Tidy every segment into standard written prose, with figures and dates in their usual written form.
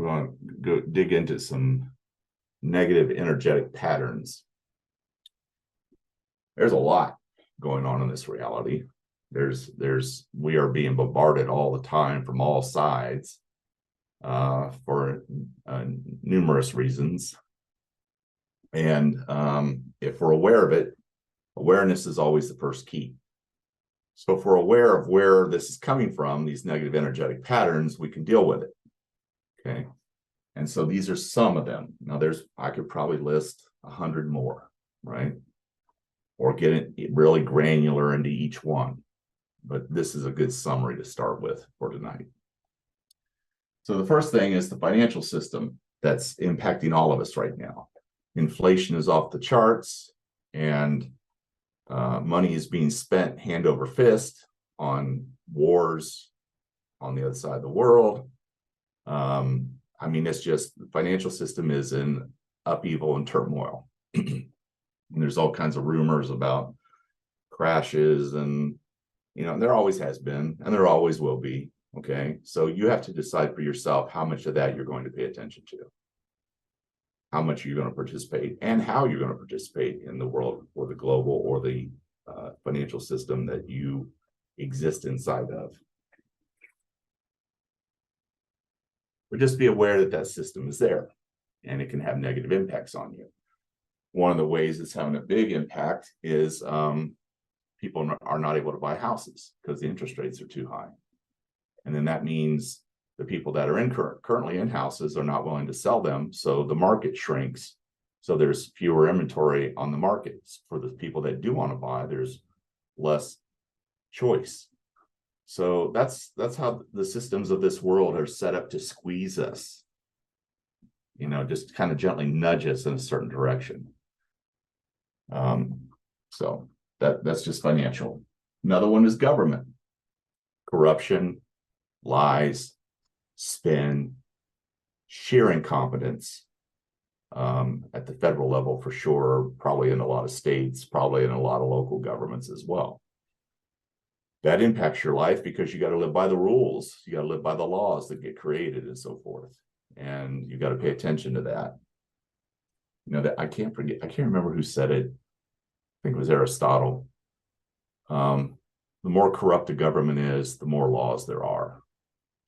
we're going to go dig into some negative energetic patterns. There's a lot going on in this reality. We are being bombarded all the time from all sides for numerous reasons. And if we're aware of it, awareness is always the first key. So if we're aware of where this is coming from, these negative energetic patterns, we can deal with it. Okay. And so these are some of them. Now I could probably list 100 more, right? Or get it really granular into each one. But this is a good summary to start with for tonight. So the first thing is the financial system that's impacting all of us right now. Inflation is off the charts, and money is being spent hand over fist on wars on the other side of the world. I mean, it's just the financial system is in upheaval and turmoil. And there's all kinds of rumors about crashes, and there always has been, and there always will be. Okay, so you have to decide for yourself how much of that you're going to pay attention to, how much you're going to participate, and how you're going to participate in the world or the global or the financial system that you exist inside of. But just be aware that that system is there, and it can have negative impacts on you. One of the ways it's having a big impact is people are not able to buy houses because the interest rates are too high. And then that means the people that are currently in houses are not willing to sell them. So the market shrinks. So there's fewer inventory on the markets. For the people that do want to buy, there's less choice. So that's how the systems of this world are set up to squeeze us, just kind of gently nudge us in a certain direction. So that's just financial. Another one is government. Corruption, lies, spin, sheer incompetence at the federal level for sure, probably in a lot of states, probably in a lot of local governments as well. That impacts your life because you got to live by the rules. You got to live by the laws that get created and so forth. And you got to pay attention to that. That I can't remember who said it. I think it was Aristotle. The more corrupt a government is, the more laws there are.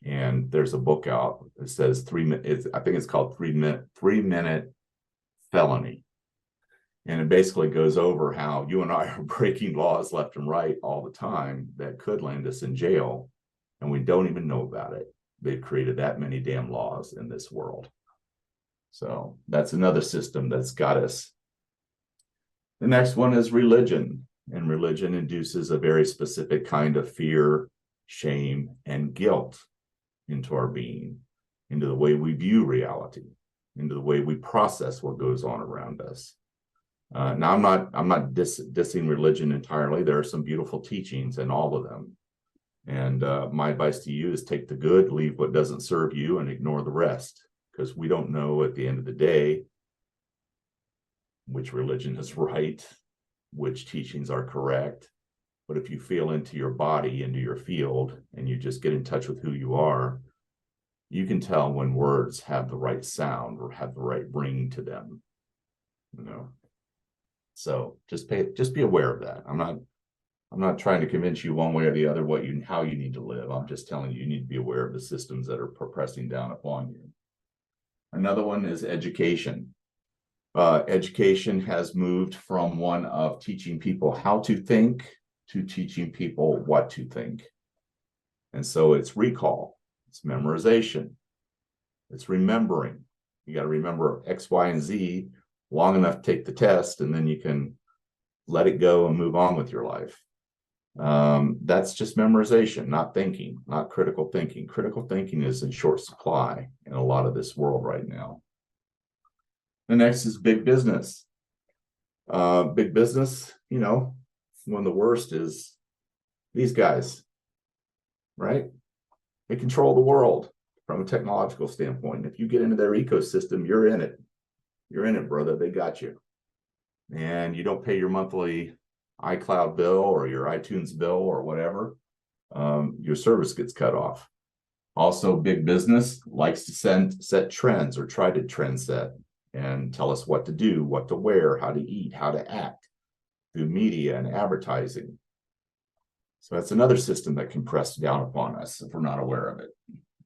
And there's a book out that says I think it's called 3-Minute Felony. And it basically goes over how you and I are breaking laws left and right all the time that could land us in jail. And we don't even know about it. They've created that many damn laws in this world. So that's another system that's got us. The next one is religion. And religion induces a very specific kind of fear, shame, and guilt into our being, into the way we view reality, into the way we process what goes on around us. Now, I'm not dissing religion entirely. There are some beautiful teachings in all of them. And my advice to you is take the good, leave what doesn't serve you, and ignore the rest, because we don't know at the end of the day which religion is right, which teachings are correct. But if you feel into your body, into your field, and you just get in touch with who you are, you can tell when words have the right sound or have the right ring to them. So just be aware of that. I'm not trying to convince you one way or the other how you need to live. I'm just telling you need to be aware of the systems that are pressing down upon you. Another one is education. Education has moved from one of teaching people how to think to teaching people what to think. And so it's recall, it's memorization, it's remembering. You got to remember X, Y, and Z long enough to take the test, and then you can let it go and move on with your life. That's just memorization, not thinking, not critical thinking. Critical thinking is in short supply in a lot of this world right now. The next is big business. Big business, one of the worst is these guys, right? They control the world from a technological standpoint. If you get into their ecosystem, you're in it. You're in it, brother. They got you. And you don't pay your monthly iCloud bill or your iTunes bill or whatever, your service gets cut off. Also, big business likes to set trends or try to trend set and tell us what to do, what to wear, how to eat, how to act through media and advertising. So that's another system that can press down upon us if we're not aware of it.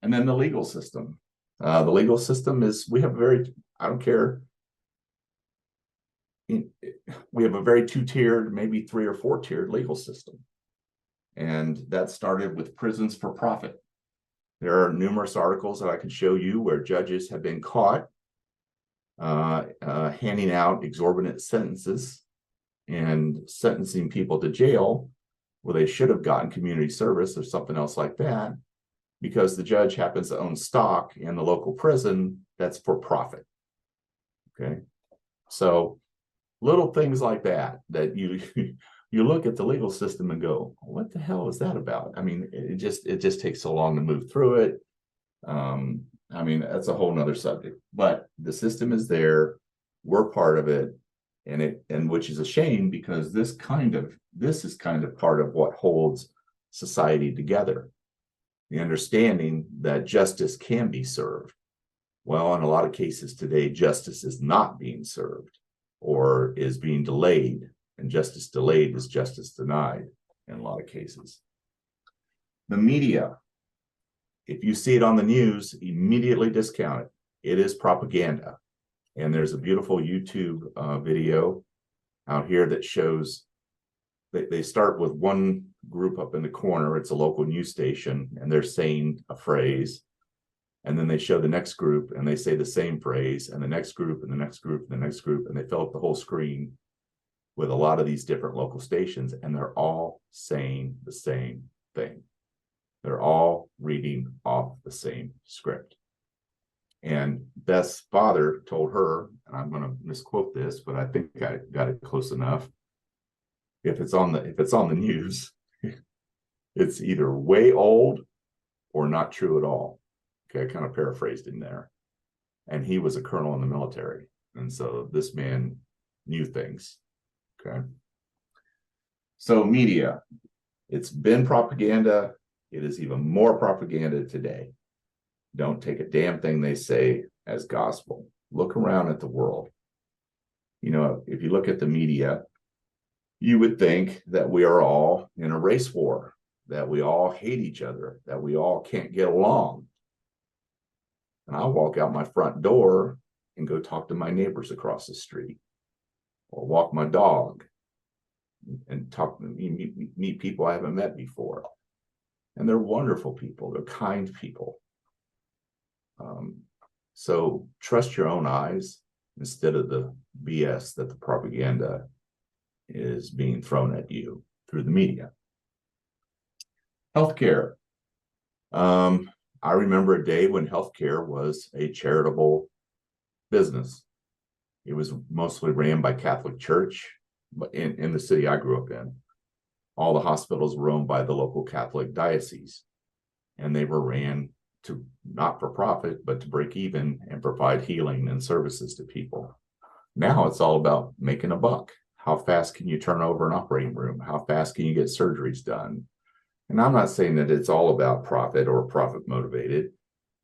And then the legal system. The legal system is, we have a very, I don't care, we have a very two-tiered, maybe 3 or 4-tiered legal system. And that started with prisons for profit. There are numerous articles that I can show you where judges have been caught handing out exorbitant sentences and sentencing people to jail where they should have gotten community service or something else like that, because the judge happens to own stock in the local prison that's for profit. Okay, so little things like that you you look at the legal system and go, what the hell is that about? I mean, it just takes so long to move through it. I mean, that's a whole nother subject, but the system is there. We're part of it. And which is a shame, because this is kind of part of what holds society together. The understanding that justice can be served. Well, in a lot of cases today, justice is not being served or is being delayed, and justice delayed is justice denied in a lot of cases. The media, if you see it on the news, immediately discount it. It is propaganda. And there's a beautiful YouTube video out here that shows that they start with one group up in the corner. It's a local news station, and they're saying a phrase. And then they show the next group, and they say the same phrase, and the next group, and the next group, and the next group, and they fill up the whole screen with a lot of these different local stations, and they're all saying the same thing. They're all reading off the same script. And Beth's father told her, and I'm going to misquote this, but I think I got it close enough. If it's on the news, it's either way old or not true at all. Okay, I kind of paraphrased him there. And he was a colonel in the military, and so this man knew things. Okay. So media, it's been propaganda. It is even more propaganda today. Don't take a damn thing they say as gospel. Look around at the world. You know, if you look at the media, you would think that we are all in a race war, that we all hate each other, that we all can't get along. And I'll walk out my front door and go talk to my neighbors across the street, or walk my dog and meet people I haven't met before. And they're wonderful people. They're kind people. So trust your own eyes instead of the BS that the propaganda is being thrown at you through the media. Healthcare. I remember a day when healthcare was a charitable business. It was mostly ran by Catholic Church, but in the city I grew up in. All the hospitals were owned by the local Catholic diocese, and they were ran to not for profit, but to break even and provide healing and services to people. Now it's all about making a buck. How fast can you turn over an operating room? How fast can you get surgeries done? And I'm not saying that it's all about profit or profit motivated,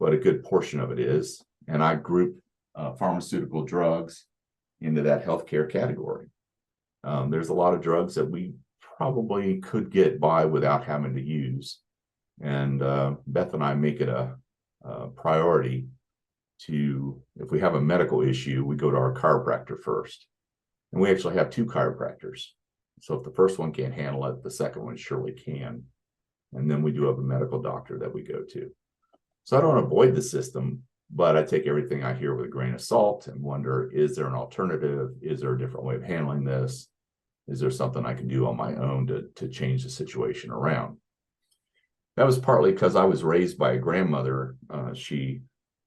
but a good portion of it is. And I group pharmaceutical drugs into that healthcare category. There's a lot of drugs that we probably could get by without having to use. And Beth and I make it a priority to, if we have a medical issue, we go to our chiropractor first. And we actually have 2 chiropractors. So if the first one can't handle it, the second one surely can. And then we do have a medical doctor that we go to. So I don't avoid the system, but I take everything I hear with a grain of salt and wonder, is there an alternative? Is there a different way of handling this? Is there something I can do on my own to change the situation around? That was partly because I was raised by a grandmother.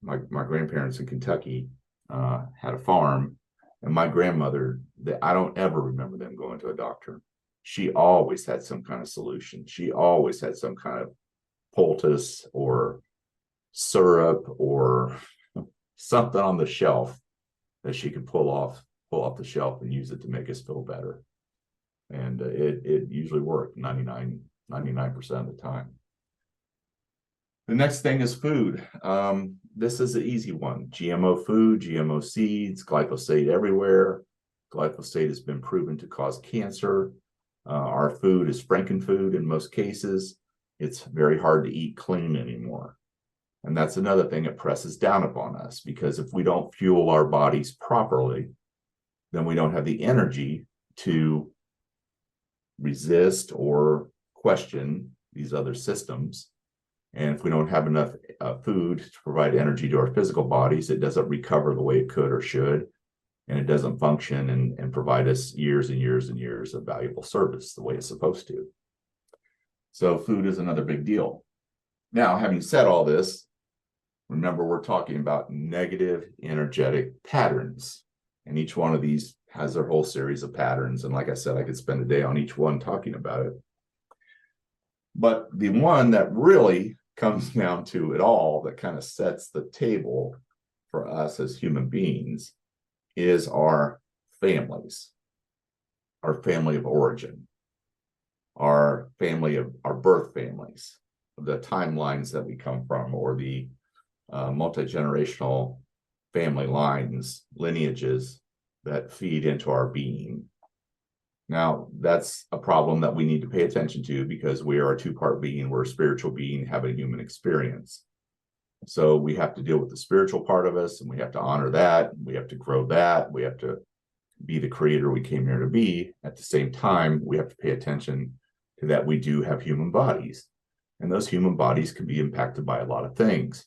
My grandparents in Kentucky had a farm, and my grandmother, I don't ever remember them going to a doctor. She always had some kind of solution. She always had some kind of poultice or syrup or something on the shelf that she could pull off the shelf and use it to make us feel better. And it usually worked 99% of the time. The next thing is food. This is an easy one. GMO food, GMO seeds, glyphosate everywhere. Glyphosate has been proven to cause cancer. Our food is frankenfood in most cases. It's very hard to eat clean anymore. And that's another thing that presses down upon us, because if we don't fuel our bodies properly, then we don't have the energy to resist or question these other systems. And if we don't have enough food to provide energy to our physical bodies, it doesn't recover the way it could or should. And it doesn't function and provide us years and years and years of valuable service the way it's supposed to. So food is another big deal. Now, having said all this, remember we're talking about negative energetic patterns. And each one of these has their whole series of patterns. And like I said, I could spend a day on each one talking about it. But the one that really comes down to it all, that kind of sets the table for us as human beings, is our families, our family of origin, our family of our birth families, the timelines that we come from, or the multi-generational family lines, lineages that feed into our being. Now, that's a problem that we need to pay attention to, because we are a two-part being. We're a spiritual being having a human experience. So we have to deal with the spiritual part of us, and we have to honor that. We have to grow that. We have to be the creator we came here to be. At the same time, we have to pay attention to that we do have human bodies. And those human bodies can be impacted by a lot of things.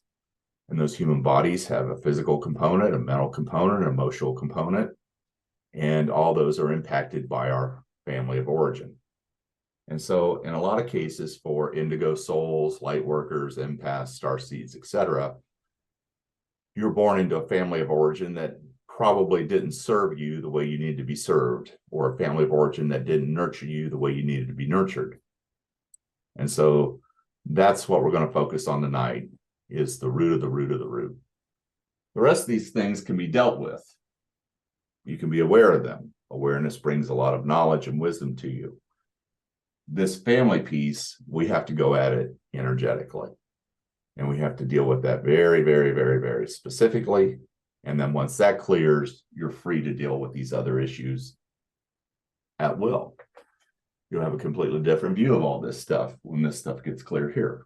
And those human bodies have a physical component, a mental component, an emotional component. And all those are impacted by our family of origin. And so in a lot of cases for indigo souls, light workers, empaths, starseeds, etc., you're born into a family of origin that probably didn't serve you the way you needed to be served, or a family of origin that didn't nurture you the way you needed to be nurtured. And so that's what we're going to focus on tonight, is the root of the root of the root. The rest of these things can be dealt with. You can be aware of them. Awareness brings a lot of knowledge and wisdom to you. This family piece, we have to go at it energetically. And we have to deal with that very, very, very, very specifically. And then once that clears, you're free to deal with these other issues at will. You'll have a completely different view of all this stuff when this stuff gets clear here.